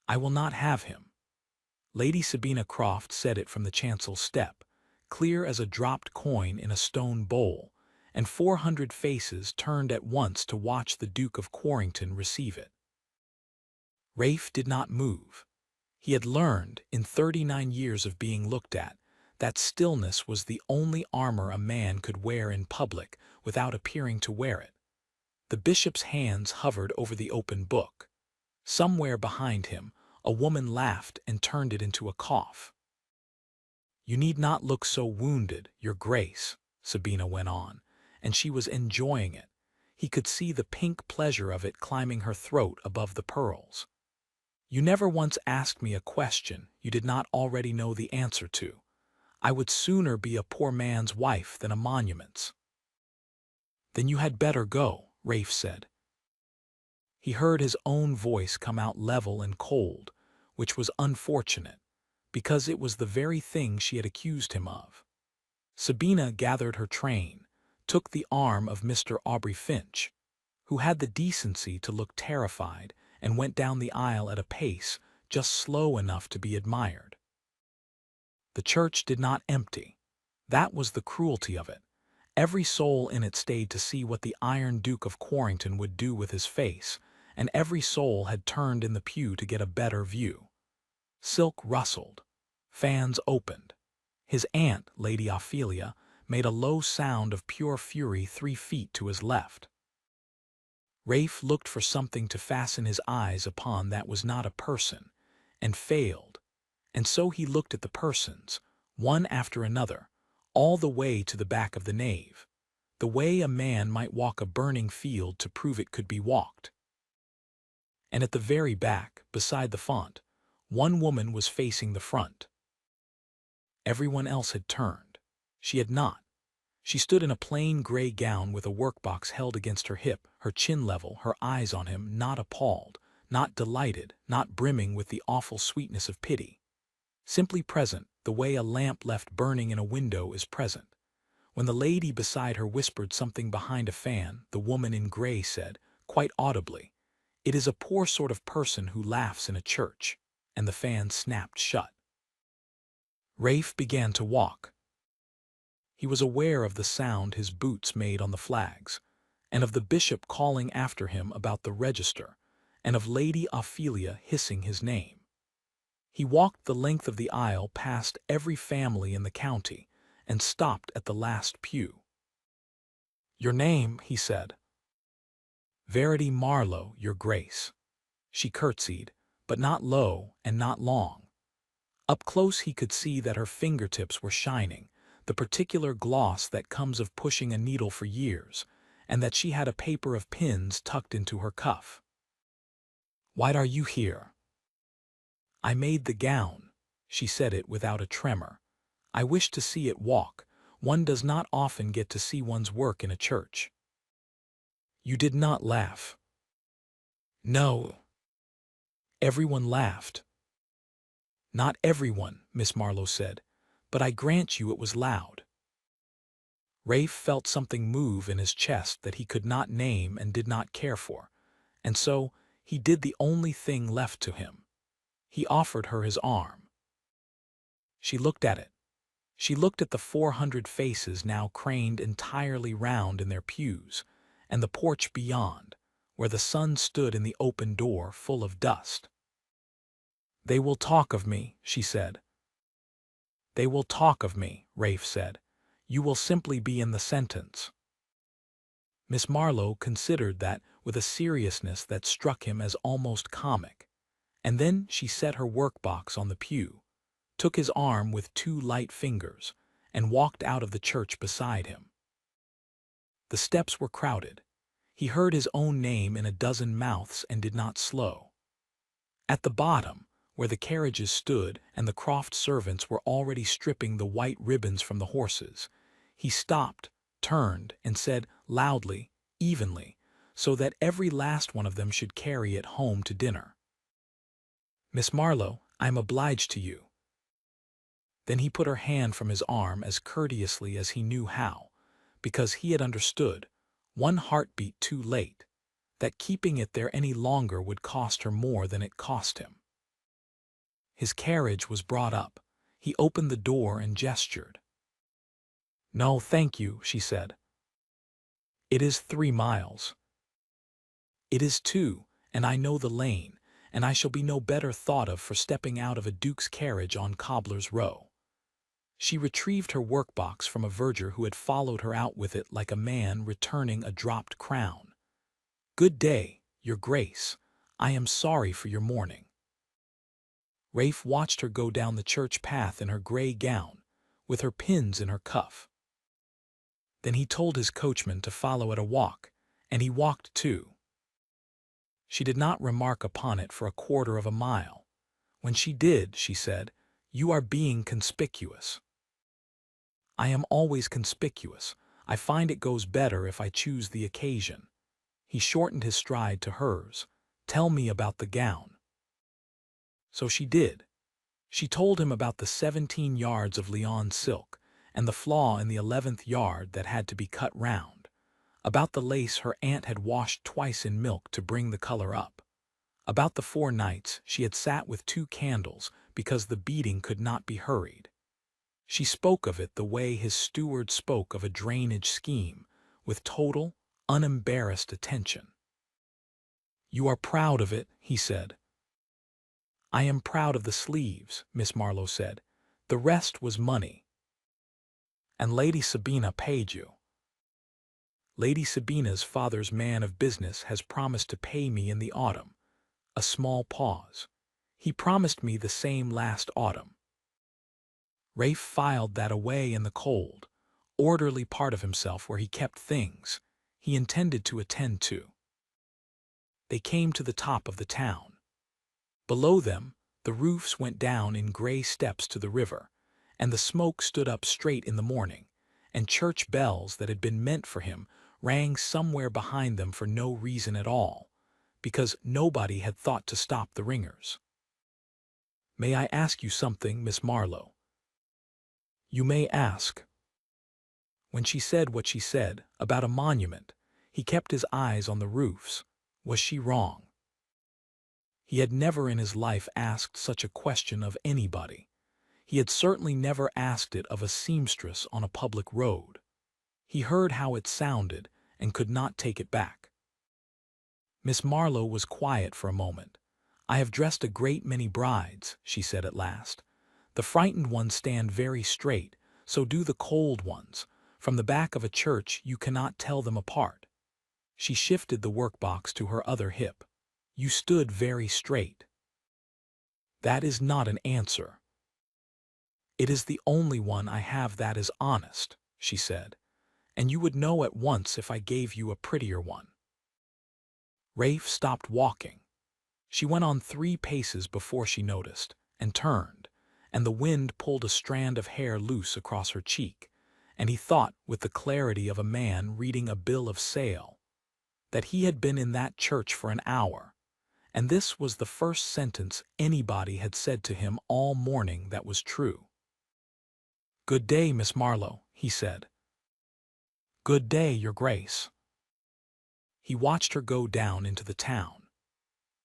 I will not have him. Lady Sabina Croft said it from the chancel step, clear as a dropped coin in a stone bowl, and 400 faces turned at once to watch the Duke of Quarrington receive it. Rafe did not move. He had learned, in 39 years of being looked at, that stillness was the only armor a man could wear in public without appearing to wear it. The bishop's hands hovered over the open book. Somewhere behind him, a woman laughed and turned it into a cough. "You need not look so wounded, Your Grace," Sabina went on, and she was enjoying it. He could see the pink pleasure of it climbing her throat above the pearls. "You never once asked me a question you did not already know the answer to. I would sooner be a poor man's wife than a monument's." "Then you had better go," Rafe said. He heard his own voice come out level and cold, which was unfortunate, because it was the very thing she had accused him of. Sabina gathered her train, took the arm of Mr. Aubrey Finch, who had the decency to look terrified, and went down the aisle at a pace just slow enough to be admired. The church did not empty. That was the cruelty of it. Every soul in it stayed to see what the Iron Duke of Quarrington would do with his face, and every soul had turned in the pew to get a better view. Silk rustled. Fans opened. His aunt, Lady Ophelia, made a low sound of pure fury 3 feet to his left. Rafe looked for something to fasten his eyes upon that was not a person, and failed. And so he looked at the persons, one after another, all the way to the back of the nave, the way a man might walk a burning field to prove it could be walked. And at the very back, beside the font, one woman was facing the front. Everyone else had turned. She had not. She stood in a plain gray gown with a workbox held against her hip, her chin level, her eyes on him, not appalled, not delighted, not brimming with the awful sweetness of pity. Simply present, the way a lamp left burning in a window is present. When the lady beside her whispered something behind a fan, the woman in gray said, quite audibly, "It is a poor sort of person who laughs in a church," and the fan snapped shut. Rafe began to walk. He was aware of the sound his boots made on the flags, and of the bishop calling after him about the register, and of Lady Ophelia hissing his name. He walked the length of the aisle past every family in the county, and stopped at the last pew. "Your name," he said. "Verity Marlowe, Your Grace." She curtsied, but not low and not long. Up close he could see that her fingertips were shining, the particular gloss that comes of pushing a needle for years, and that she had a paper of pins tucked into her cuff. "Why are you here?" "I made the gown." She said it without a tremor. "I wish to see it walk. One does not often get to see one's work in a church." "You did not laugh." "No." Everyone laughed. "Not everyone," Miss Marlowe said, "but I grant you it was loud." Rafe felt something move in his chest that he could not name and did not care for, and so he did the only thing left to him. He offered her his arm. She looked at it. She looked at the 400 faces now craned entirely round in their pews, and the porch beyond, where the sun stood in the open door full of dust. "They will talk of me," she said. "They will talk of me," Rafe said. "You will simply be in the sentence." Miss Marlowe considered that with a seriousness that struck him as almost comic, and then she set her workbox on the pew, took his arm with 2 light fingers, and walked out of the church beside him. The steps were crowded. He heard his own name in a dozen mouths and did not slow. At the bottom, where the carriages stood and the Croft servants were already stripping the white ribbons from the horses, he stopped, turned, and said loudly, evenly, so that every last one of them should carry it home to dinner, "Miss Marlowe, I am obliged to you." Then he put her hand from his arm as courteously as he knew how, because he had understood, 1 heartbeat too late, that keeping it there any longer would cost her more than it cost him. His carriage was brought up. He opened the door and gestured. "No, thank you," she said. "It is 3 miles." "It is 2, and I know the lane, and I shall be no better thought of for stepping out of a duke's carriage on Cobbler's Row." She retrieved her workbox from a verger who had followed her out with it like a man returning a dropped crown. "Good day, your grace. I am sorry for your mourning." Rafe watched her go down the church path in her gray gown, with her pins in her cuff. Then he told his coachman to follow at a walk, and he walked too. She did not remark upon it for a quarter of a mile. When she did, she said, "You are being conspicuous." "I am always conspicuous. I find it goes better if I choose the occasion." He shortened his stride to hers. "Tell me about the gown." So she did. She told him about the 17 yards of Lycan silk, and the flaw in the 11th yard that had to be cut round, about the lace her aunt had washed twice in milk to bring the color up, about the 4 nights she had sat with 2 candles because the beating could not be hurried. She spoke of it the way his steward spoke of a drainage scheme, with total, unembarrassed attention. "You are proud of it," he said. "I am proud of the sleeves," Miss Marlowe said. "The rest was money." "And Lady Sabina paid you?" "Lady Sabina's father's man of business has promised to pay me in the autumn." A small pause. "He promised me the same last autumn." Rafe filed that away in the cold, orderly part of himself where he kept things he intended to attend to. They came to the top of the town. Below them, the roofs went down in gray steps to the river, and the smoke stood up straight in the morning, and church bells that had been meant for him rang somewhere behind them for no reason at all, because nobody had thought to stop the ringers. "May I ask you something, Miss Marlowe?" "You may ask." When she said what she said about a monument, he kept his eyes on the roofs. Was she wrong? He had never in his life asked such a question of anybody. He had certainly never asked it of a seamstress on a public road. He heard how it sounded and could not take it back. Miss Marlowe was quiet for a moment. "I have dressed a great many brides," she said at last. "The frightened ones stand very straight, so do the cold ones. From the back of a church you cannot tell them apart." She shifted the workbox to her other hip. "You stood very straight." "That is not an answer." "It is the only one I have that is honest," she said, "and you would know at once if I gave you a prettier one." Rafe stopped walking. She went on 3 paces before she noticed, and turned, and the wind pulled a strand of hair loose across her cheek, and he thought, with the clarity of a man reading a bill of sale, that he had been in that church for an hour, and this was the first sentence anybody had said to him all morning that was true. "Good day, Miss Marlowe," he said. "Good day, your grace." He watched her go down into the town.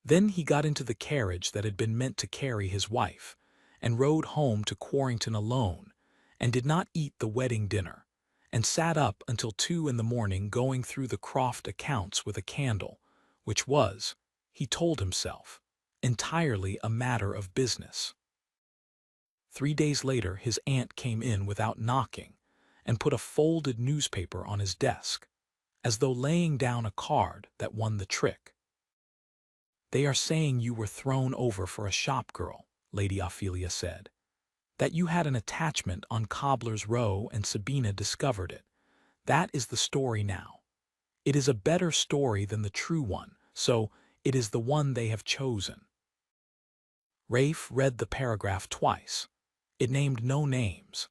Then he got into the carriage that had been meant to carry his wife, and rode home to Quarrington alone, and did not eat the wedding dinner, and sat up until 2 in the morning going through the Croft accounts with a candle, which was, he told himself, entirely a matter of business. 3 days later his aunt came in without knocking, and put a folded newspaper on his desk, as though laying down a card that won the trick. "They are saying you were thrown over for a shop girl," Lady Ophelia said. "That you had an attachment on Cobbler's Row and Sabina discovered it. That is the story now. It is a better story than the true one, so it is the one they have chosen." Rafe read the paragraph twice. It named no names.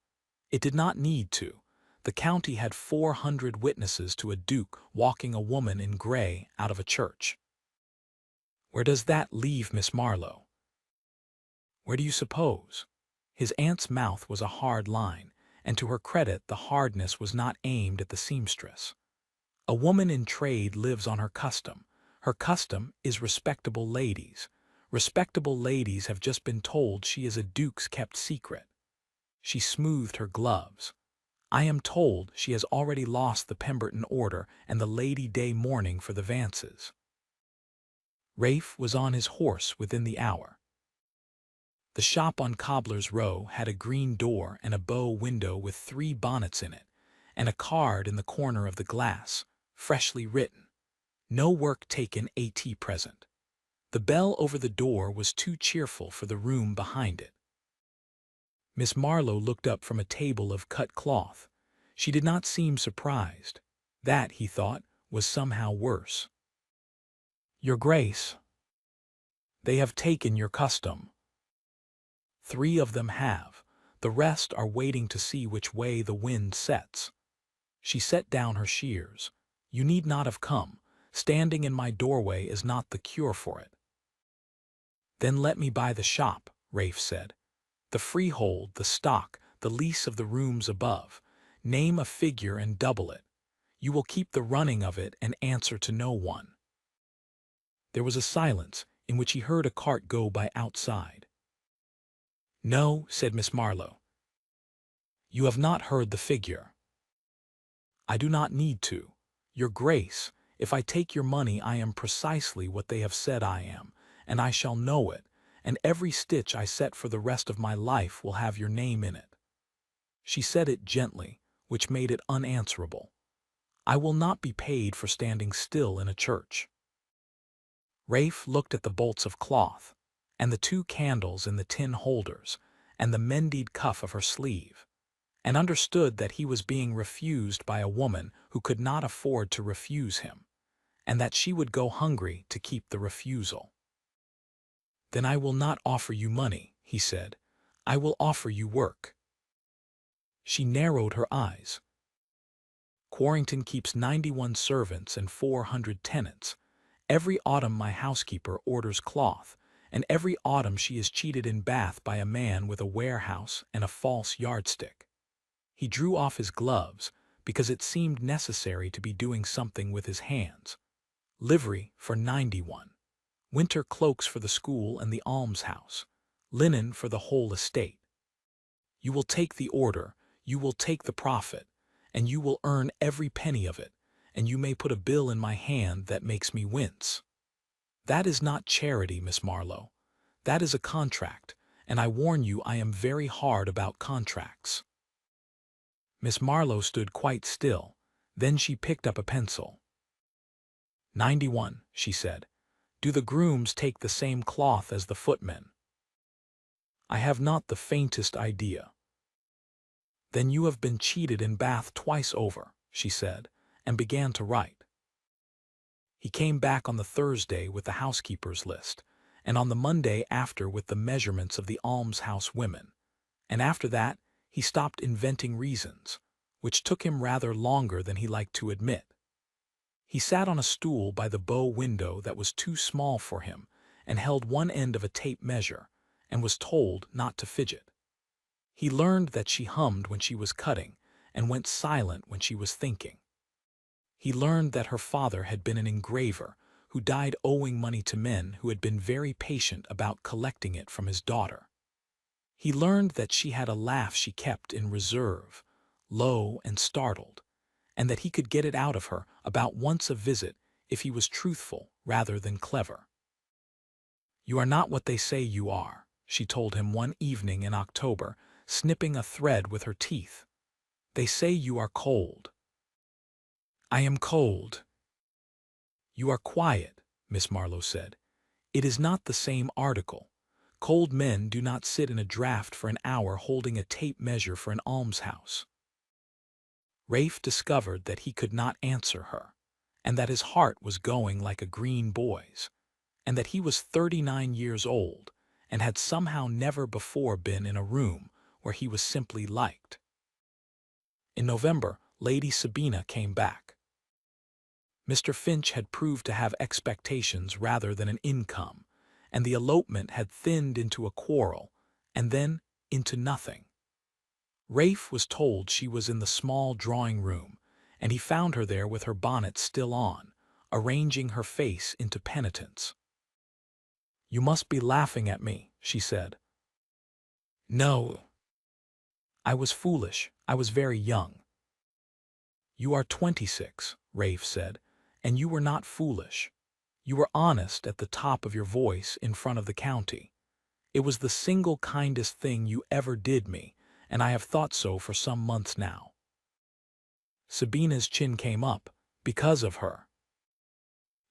It did not need to. The county had 400 witnesses to a duke walking a woman in gray out of a church. "Where does that leave Miss Marlowe?" "Where do you suppose?" His aunt's mouth was a hard line, and to her credit the hardness was not aimed at the seamstress. "A woman in trade lives on her custom. Her custom is respectable ladies. Respectable ladies have just been told she is a duke's kept secret. She smoothed her gloves. I am told she has already lost the Pemberton order and the Lady Day mourning for the Vances. Rafe was on his horse within the hour. The shop on Cobbler's Row had a green door and a bow window with 3 bonnets in it, and a card in the corner of the glass, freshly written. No work taken, at present. The bell over the door was too cheerful for the room behind it. Miss Marlowe looked up from a table of cut cloth. She did not seem surprised. That, he thought, was somehow worse. Your Grace, they have taken your custom. 3 of them have. The rest are waiting to see which way the wind sets. She set down her shears. You need not have come. Standing in my doorway is not the cure for it. Then let me buy the shop, Rafe said. The freehold, the stock, the lease of the rooms above. Name a figure and double it. You will keep the running of it and answer to no one. There was a silence, in which he heard a cart go by outside. No, said Miss Marlowe. You have not heard the figure. I do not need to. Your Grace, if I take your money I am precisely what they have said I am, and I shall know it, and every stitch I set for the rest of my life will have your name in it. She said it gently, which made it unanswerable. I will not be paid for standing still in a church. Rafe looked at the bolts of cloth, and the 2 candles in the tin holders, and the mended cuff of her sleeve, and understood that he was being refused by a woman who could not afford to refuse him, and that she would go hungry to keep the refusal. Then I will not offer you money, he said. I will offer you work. She narrowed her eyes. Quarrington keeps 91 servants and 400 tenants. Every autumn my housekeeper orders cloth, and every autumn she is cheated in Bath by a man with a warehouse and a false yardstick. He drew off his gloves, because it seemed necessary to be doing something with his hands. Livery for 91. Winter cloaks for the school and the almshouse. Linen for the whole estate. You will take the order, you will take the profit, and you will earn every penny of it, and you may put a bill in my hand that makes me wince. That is not charity, Miss Marlowe. That is a contract, and I warn you I am very hard about contracts. Miss Marlowe stood quite still. Then she picked up a pencil. 91, she said. Do the grooms take the same cloth as the footmen? I have not the faintest idea. Then you have been cheated in Bath twice over, she said, and began to write. He came back on the Thursday with the housekeeper's list, and on the Monday after with the measurements of the almshouse women, and after that he stopped inventing reasons, which took him rather longer than he liked to admit. He sat on a stool by the bow window that was too small for him, and held one end of a tape measure, and was told not to fidget. He learned that she hummed when she was cutting, and went silent when she was thinking. He learned that her father had been an engraver, who died owing money to men who had been very patient about collecting it from his daughter. He learned that she had a laugh she kept in reserve, low and startled, and that he could get it out of her about once a visit if he was truthful rather than clever. You are not what they say you are, she told him one evening in October, snipping a thread with her teeth. They say you are cold. I am cold. You are quiet, Miss Marlowe said. It is not the same article. Cold men do not sit in a draught for an hour holding a tape measure for an almshouse. Rafe discovered that he could not answer her, and that his heart was going like a green boy's, and that he was 39 years old, and had somehow never before been in a room where he was simply liked. In November, Lady Sabina came back. Mr. Finch had proved to have expectations rather than an income, and the elopement had thinned into a quarrel, and then into nothing. Rafe was told she was in the small drawing-room, and he found her there with her bonnet still on, arranging her face into penitence. "You must be laughing at me," she said. "No. I was foolish. I was very young." "You are 26, Rafe said, "and you were not foolish. You were honest at the top of your voice in front of the county. It was the single kindest thing you ever did me, and I have thought so for some months now." Sabina's chin came up. "Because of her."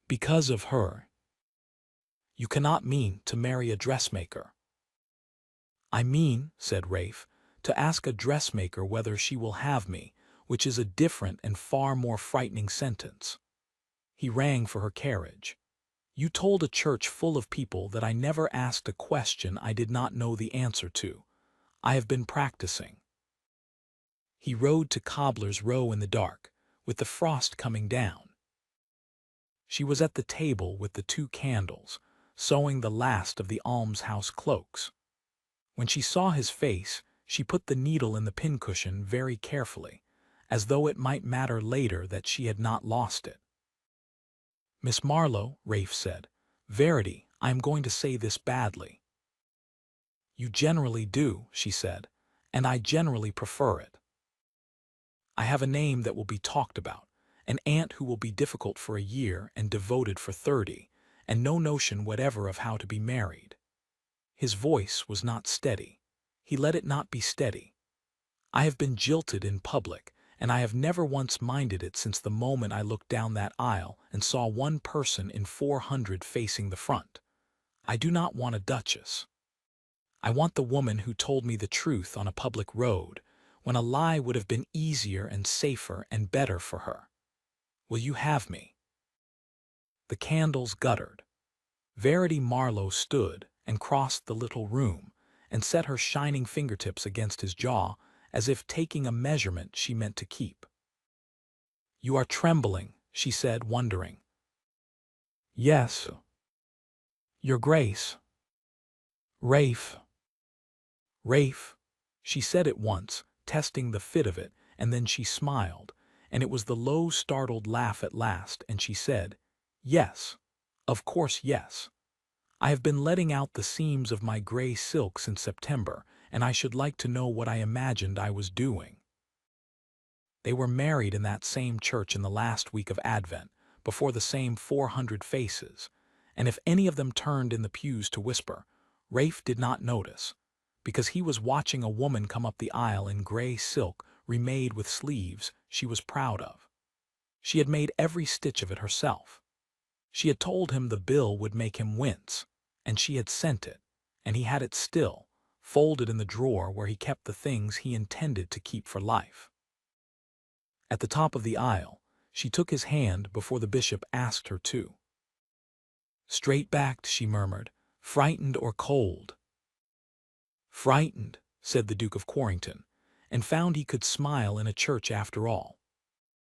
"Because of her. You cannot mean to marry a dressmaker." "I mean," said Rafe, "to ask a dressmaker whether she will have me, which is a different and far more frightening sentence." He rang for her carriage. "You told a church full of people that I never asked a question I did not know the answer to. I have been practicing." He rode to Cobbler's Row in the dark, with the frost coming down. She was at the table with the 2 candles, sewing the last of the almshouse cloaks. When she saw his face, she put the needle in the pincushion very carefully, as though it might matter later that she had not lost it. "Miss Marlowe," Rafe said, "Verity, I am going to say this badly." "You generally do," she said, "and I generally prefer it. I have a name that will be talked about, an aunt who will be difficult for a year and devoted for 30, and no notion whatever of how to be married." His voice was not steady. He let it not be steady. "I have been jilted in public, and I have never once minded it since the moment I looked down that aisle and saw one person in 400 facing the front. I do not want a duchess. I want the woman who told me the truth on a public road, when a lie would have been easier and safer and better for her. Will you have me?" The candles guttered. Verity Marlowe stood and crossed the little room and set her shining fingertips against his jaw as if taking a measurement she meant to keep. "You are trembling," she said, wondering. "Yes, Your Grace." "Rafe." "Rafe," she said at once, testing the fit of it, and then she smiled, and it was the low, startled laugh at last, and she said, "Yes, of course, yes. I have been letting out the seams of my gray silk since September, and I should like to know what I imagined I was doing." They were married in that same church in the last week of Advent, before the same 400 faces, and if any of them turned in the pews to whisper, Rafe did not notice, because he was watching a woman come up the aisle in gray silk remade with sleeves she was proud of. She had made every stitch of it herself. She had told him the bill would make him wince, and she had sent it, and he had it still, folded in the drawer where he kept the things he intended to keep for life. At the top of the aisle, she took his hand before the bishop asked her to. "Straight-backed," she murmured, "frightened or cold?" "Frightened," said the Duke of Quarrington, and found he could smile in a church after all.